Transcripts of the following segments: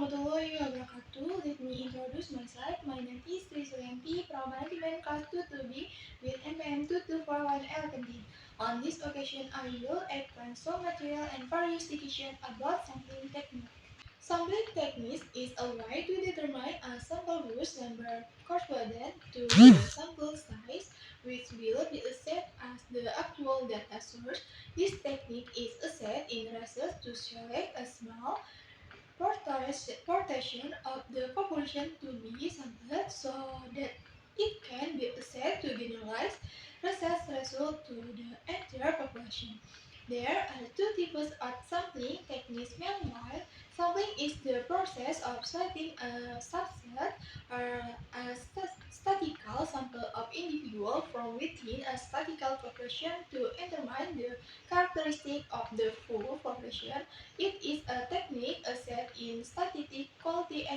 warahmatullahi wabarakatuh. Let me introduce myself. My name is Sri Suyanti from Management Class 2B with NPM 2241L. On this occasion, I will explain some material and various definitions about sampling technique. Sampling technique is a way to determine a sample volume number corresponding to the sample size, which will be assessed as the actual data source. This technique is assessed in research to select a small portion of the population to be sampled so that it can be assessed to generalize research result to the entire population. There are two types of sampling techniques. Meanwhile, sampling is the process of selecting a subset or a statistical sample of individual from within a statistical population to determine the characteristic of the full population. It is a technique assessed in statistic quality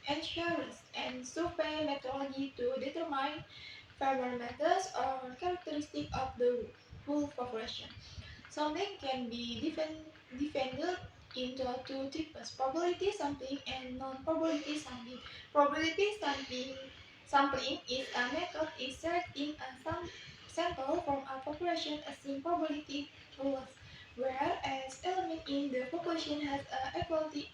assurance and survey methodology to determine parameters or characteristics of the full population. Sampling can be divided into two types: probability sampling and non-probability sampling. Probability sampling is a method in selecting a sample from a population using probability rules, whereas element in the population has a equality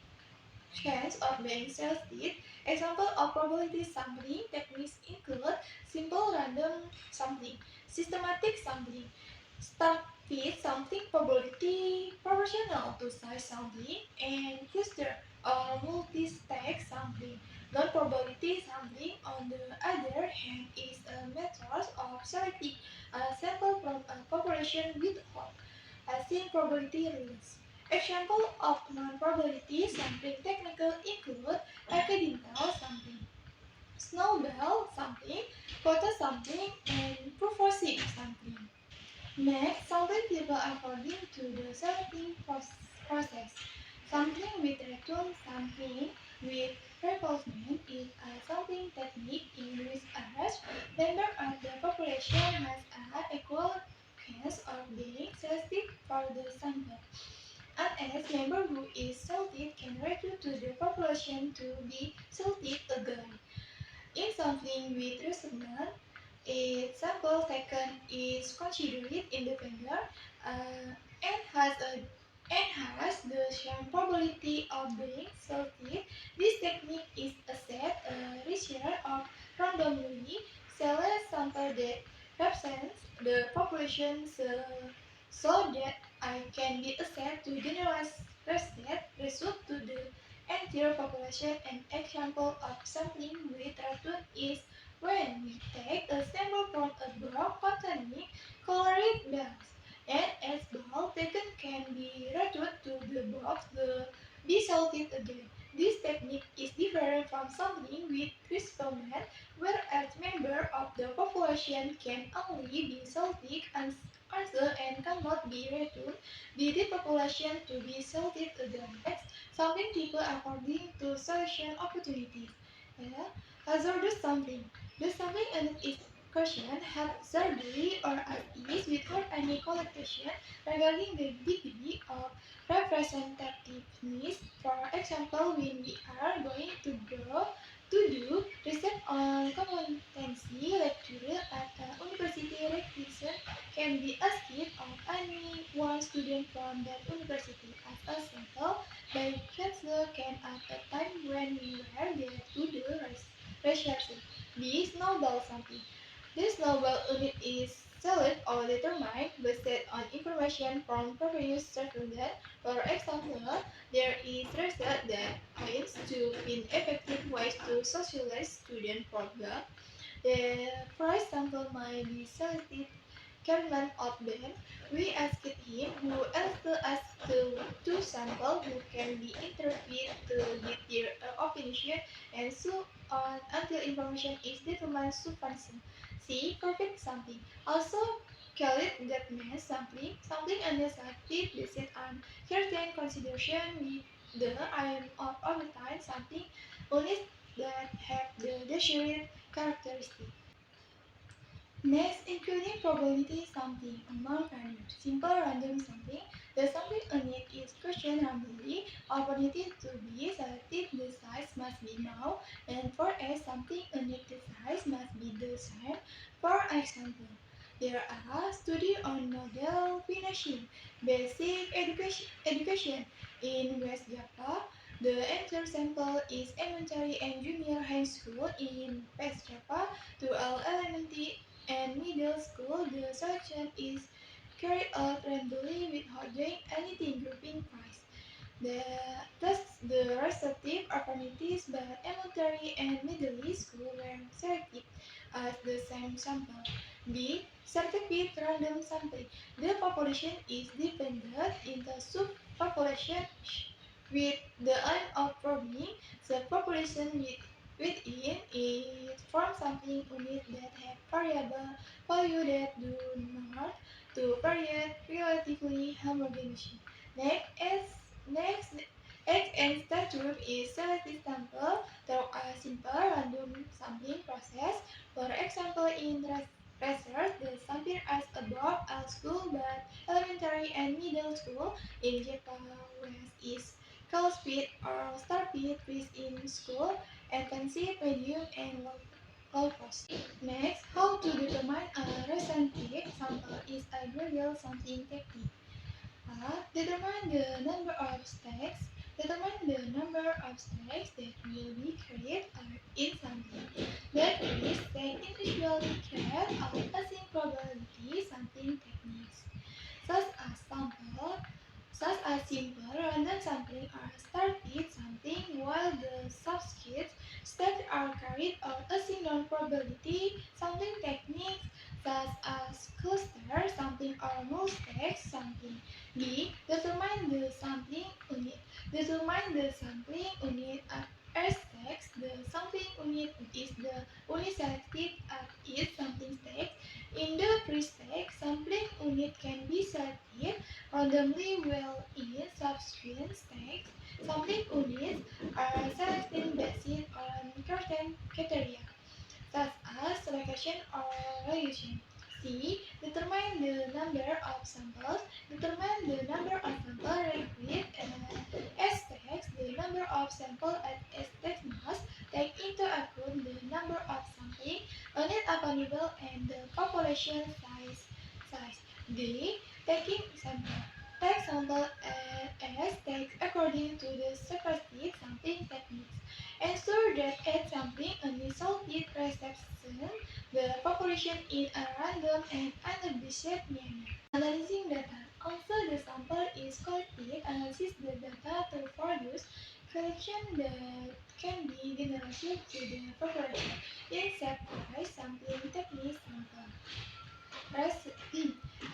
chance of being selected. Example of probability sampling techniques include simple random sampling, systematic sampling, start with something probability proportional to size sampling, and cluster or multi-stage sampling. Non-probability sampling, on the other hand, is a method of selecting a sample from a population without using probability rules. Example of non-probability sampling techniques include accidental sampling, snowball sampling, photo sampling, and purposive sampling. Next, sampling people according to the selecting process. Sampling with return sampling with reinforcement is a sampling technique in which a member of the population has an equal chance of being selected for the sample. And as member who is selected can return to the population to be selected again. In sampling with resonance, a sample taken is considered independent and has the same probability of being selected. This technique is assessed a ratio of randomly selected sample that represents the population so that I can be assessed to generalize result to the entire population. An example of sampling with return is when we take a sample from a box containing colored balls, and as ball taken can be returned to the box to be salted again. This technique is different from sampling with experiment, whereas members of the population can only be salted and answer and cannot be returned with the population to be salted again. Next, sampling people according to selection opportunities. Yeah. Hazardous sampling. The sampling unit is question hazardly or at ease without any collection regarding the degree of representativeness. For example, when we are going to go to do research on competency lecture at a university, requisition can be asked of any one student from that university. As a sample, the chancellor can at a time when we were there to do research. B. Snowball sampling. This snowball unit is selected or determined based on information from previous surveys. For example, there is research that aims to find effective ways to socialize student program. The first sample might be selected Cameron of them. We asked him who asked us to sample who can be interviewed to get their opinion and so on until information is determined substantial. See perfect sampling. Also call it Gottman sampling. Sampling undecided based on certain consideration with the aim of obtaining sampling units that have the desired characteristics. Next, including probability sampling among random, simple random sampling. The sampling unit is questioned randomly. Opportunity to be selected, the size must be now, and for a sampling unit, the size must be the same. For example, there are studies on model finishing, basic education in West Java. The answer sample is elementary and junior high school in West Java. To all elementary and middle school, the selection is carried out randomly without doing anything grouping price. Thus, the respective opportunities by elementary and middle school were selected as the same sample. B. Selected with random sampling. The population is divided into subpopulations with the aim of probing the population within it from sampling units that have variable value that do not to period relatively homogeneous. Next, as next, X and stature is selected sample through a simple random sampling process. For example, in research, the sample as above are school but elementary and middle school in Japan West is called speed or star speed in school, intensive, medium, and low cost. Next, how to determine a representative sample is a gradual sampling technique. Determine the number of stacks. Determine the number of stacks that will be carried out in sampling. That is, they individually carried out using probability sampling techniques, such as sample, such as simple random sampling or started sampling, while the subsequent steps are carried out using non-probability sampling techniques such as cluster sampling or multi-stage sampling. B. Determine the sampling unit. Determine the sampling unit at S stage. The sampling unit is the unit selected at each sampling stage. In the pre-stage, sampling unit can be selected randomly while in subsequent stages, sampling units are selected based on certain criteria such as selection or reduction. C. Determine the number of samples. Determine the number of samples required as takes the number of samples at S takes must take into account the number of sampling unit available and the population size. D. Taking sample. Take sample as takes according to the selected sampling techniques. Ensure that at sampling initial heat reception, the population in a random and unbiased manner. Analyzing data. Also, the sample is collected, analyze the data to produce collection that can be generalized to the population. In stepwise sampling technique, sample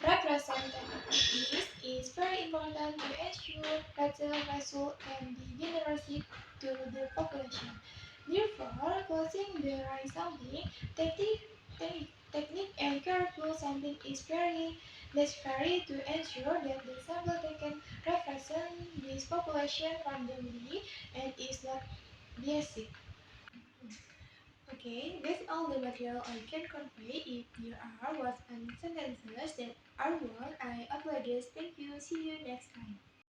representativeness is very important to ensure that the result can be generalized to the population. Therefore, choosing the right sampling technique and careful sampling is very necessary to ensure that the sample taken represents this population randomly and is not biased. Okay, that's all the material I can convey. If there are words and sentences that are wrong, I apologize. Thank you. See you next time.